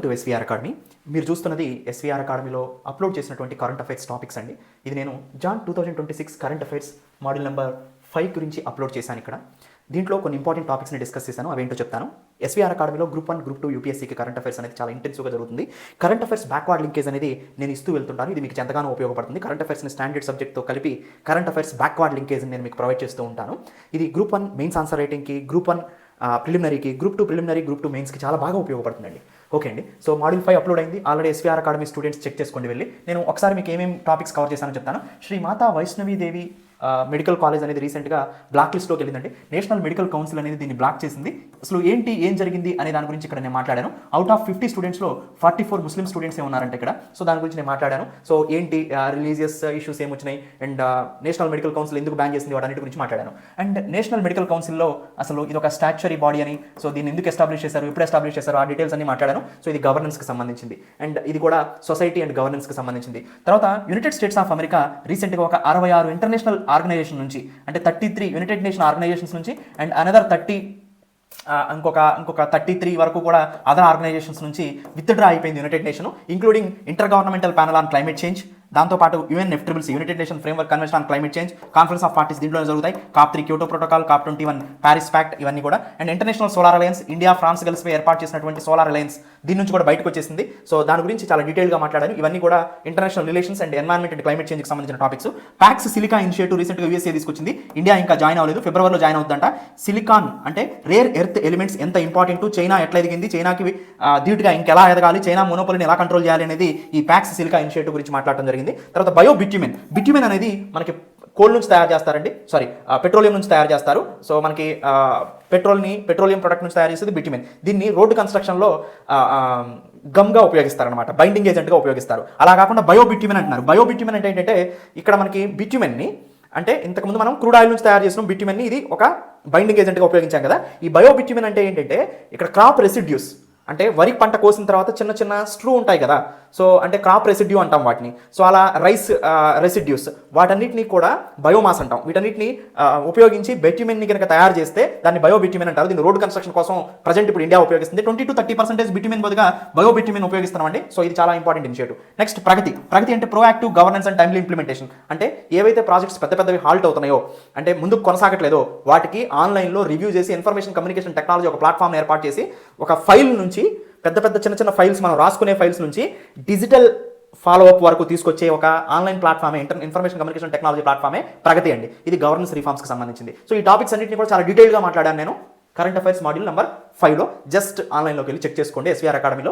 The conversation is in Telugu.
To SVR academy. మీరు చూస్తున్నది ఎస్వీఆర్ అకాడమీలో అప్లోడ్ చేసినటువంటి కరెంట్ అఫైర్స్ టాపిక్స్ అండి. ఇది నేను Jan 2026 current affairs module number 5 గురించి అప్లోడ్ చేశాను. ఇక్కడ దీంట్లో కొన్ని ఇంపార్టెంట్ టాపిక్స్ని డిస్కస్ చేశాను, అవేంటో చెప్తాను. ఎస్వీఆర్ అకాడమీలో గ్రూప్ 1, గ్రూప్ 2 యూపీఎస్సీకి కరెంట్ అఫైర్స్ అనేది చాలా ఇంటెన్సివ్గా జరుగుతుంది. కరెంట్ అఫైర్స్ బ్యాక్వర్డ్ లింకేజ్ అనేది నేను ఇస్తూ వెళ్తుంటాను. ఇది మీకు ఎంతగానో ఉపయోగపడుతుంది. కరెంట్ అఫైర్స్ని స్టాండర్డ్ సబ్జెక్ట్తో కలిపి కరెంట్ అఫైర్స్ బ్యాక్వర్డ్ లింకేజ్ నేను మీకు ప్రొవైడ్ చేస్తూ ఉంటాను. ఇది గ్రూప్ 1 మెయిన్స్ ఆన్సర్ రైటింగ్కి, గ్రూప్ 1 ప్రిలిమినరీకి, గ్రూప్ 2 ప్రిలిమినరీ, గ్రూప్ 2 మెయిన్స్కి చాలా బాగా ఉపయోగపడుతుందండి. ఓకే అండి. సో మాడ్యూల్ 5 అప్లోడ్ అయింది already. SVR academy students check చేసుకోండి వెళ్ళి. నేను ఒకసారి మీకు ఏమేమి టాపిక్స్ కవర్ చేశానో చెప్తాను. శ్రీ మాతా వైష్ణవీదేవి మెడికల్ కాలేజ్ అనేది రీసెంట్గా బ్లాక్ లిస్ట్లోకి వెళ్ళిందండి. నేషనల్ మెడికల్ కౌన్సిల్ అనేది దీన్ని బ్లాక్ చేసింది. అసలు ఏం జరిగింది అనే దాని గురించి ఇక్కడ నేను మాట్లాడాను. అవుట్ ఆఫ్ 50 స్టూడెంట్స్లో 44 ముస్లిం స్టూడెంట్స్ ఉన్నారంటే ఇక్కడ. సో దాని గురించి నేను మాట్లాడాను. సో ఏంటి రిలీజియస్ ఇష్యూస్ ఏమొచ్చినాయి అండ్ నేషనల్ మెడికల్ కౌన్సిల్ ఎందుకు బ్యాన్ చేసింది వాటన్నిటి గురించి మాట్లాడాను. అండ్ నేషనల్ మెడికల్ కౌన్సిల్లో అసలు ఇది ఒక స్టాచ్యురీ బాడీ అని, సో దీన్ని ఎందుకు ఎస్టాబ్లిష్ చేశారు, ఎప్పుడు ఎస్టాబ్లిష్ చేశారు, ఆ డీటెయిల్స్ అన్ని మాట్లాడాను. సో ఇది గవర్నెన్స్కి సంబంధించింది అండ్ ఇది కూడా సొసైటీ అండ్ గవర్నెన్స్కి సంబంధించింది. తర్వాత యునైటెడ్ స్టేట్స్ ఆఫ్ అమెరికా రీసెంట్గా ఒక 66 ఇంటర్నేషనల్ ఆర్గనైజేషన్ నుంచి, అంటే 33 యునైటెడ్ నేషన్ ఆర్గనైజేషన్స్ నుంచి అండ్ అనదర్ 30 ఇంకొక 33 వరకు కూడా అదర్ ఆర్గనైజేషన్స్ నుంచి విత్డ్రా అయిపోయింది United nation, including inter governmental panel on climate change, దాంతోపాటు UNFCCC United nation framework convention on climate change, conference of parties దీంట్లోనే జరుగుతాయి. COP3 Kyoto protocol, COP21 Paris pact, ఇవన్నీ కూడా. And international solar alliance, India France కలిసి ఏర్పాటు చేసినటువంటి సోలార్ అలయన్స్ దీని నుంచి కూడా బయటకు వచ్చేసింది. సో దాని గురించి చాలా డీటెయిల్గా మాట్లాడాను. ఇవన్నీ కూడా international relations and environment and climate చేంజ్కి సంబంధించిన టాపిక్స్. ప్యాక్స్ సిలికా ఇనిషియేటివ్ రీసెంట్గా USA తీసుకొచ్చింది. ఇండియా ఇంకా జాయిన్ అవ్వలేదు, ఫిబ్రవరిలో జాయిన్ అవుతుందంట. సిలికాన్ అంటే రేర్ ఎర్త్ ఎలిమెంట్స్ ఎంత ఇంపార్టెంట్, చైనా ఎట్లా ఎదిగింది, చైనాకి ధీటుగా ఇంకెలా ఎదగాలి, చైనా మోనోపోలిని ఎలా కంట్రోల్ చేయాలి అనేది ఈ ప్యాక్స్ సిలికా ఇనిషియేటివ్ గురించి మాట్లాడడం జరిగింది. తర్వాత బిట్యుమెన్ అనేది మనకి కోల్ నుంచి తయారు చేస్తారండి, పెట్రోలియం నుంచి తయారు చేస్తారు. సో మనకి పెట్రోలియం ప్రొడక్ట్ నుంచి తయారు చేసేది బిట్యుమెన్. దీన్ని రోడ్డు కన్స్ట్రక్షన్లో గమ్గా ఉపయోగిస్తారనమాట, బైండింగ్ ఏజెంట్గా ఉపయోగిస్తారు. అలా కాకుండా బిట్యుమెన్ అంటున్నారు. బిట్యుమెన్ అంటే ఏంటంటే ఇక్కడ మనకి బిట్యుమెన్ని, అంటే ఇంతకుముందు మనం క్రూడ్ ఆయిల్ నుంచి తయారు చేసిన బిట్యుమెన్ని ఇది ఒక బైండింగ్ ఏజెంట్గా ఉపయోగించాం కదా. ఈ బిట్యుమెన్ అంటే ఏంటంటే ఇక్కడ క్రాప్ రెసిడ్యూస్, అంటే వరి పంట కోసిన తర్వాత చిన్న చిన్న స్ట్రూ ఉంటాయి కదా, సో అంటే క్రాప్ రెసిడ్యూ అంటాం వాటిని. సో అలా రైస్ రెసిడ్యూస్ వాటన్నిటిని కూడా బయోమాస్ అంటాం. వీటన్నిటిని ఉపయోగించి బిట్యుమెన్ని కనుక తయారు చేస్తే దాన్ని బిట్యుమెన్ అంటారు. దీన్ని రోడ్ కన్స్ట్రక్షన్ కోసం ప్రజెంట్ ఇప్పుడు ఇండియా ఉపయోగిస్తుంది. 20-30% బిట్యుమెన్ బదులుగా బిట్యుమెన్ ఉపయోగిస్తున్నామండి. సో ఇది చాలా ఇంపార్టెంట్ ఇనిషియేటివ్. నెక్స్ట్ ప్రగతి అంటే proactive governance and timely implementation. అంటే ఏవైతే ప్రాజెక్ట్స్ పెద్దవి హాల్ట్ అవుతున్నాయో, అంటే ముందుకు కొనసాగట్లేదో వాటికి ఆన్లైన్లో రివ్యూ చేసి ఇన్ఫర్మేషన్ కమ్యూనికేషన్ టెక్నాలజీ ఒక ప్లాట్ఫామ్ ఏర్పాటు చేసి ఒక ఫైల్ నుంచి పెద్ద చిన్న ఫైల్స్, మనం రాసుకునే ఫైల్స్ నుంచి డిజిటల్ ఫాలోఅప్ వరకు తీసుకొచ్చే ఒక ఆన్లైన్ ప్లాట్ఫామే ఇన్ఫర్మేషన్ కమ్యూనికేషన్ టెక్నాలజీ ప్లాట్ఫామే ప్రగతి అండి. ఇది గవర్నెన్స్ రిఫార్మ్స్కి సంబంధించింది. సో ఈ టాపిక్స్ అన్నింటినీ కూడా చాలా డీటెయిల్గా మాట్లాడాను నేను కరెంట్ అఫైర్స్ మాడ్యూల్ నెంబర్ 5లో. జస్ట్ ఆన్లైన్లోకి వెళ్ళి చెక్ చేసుకోండి. ఎస్వీఆర్ అకాడమీలో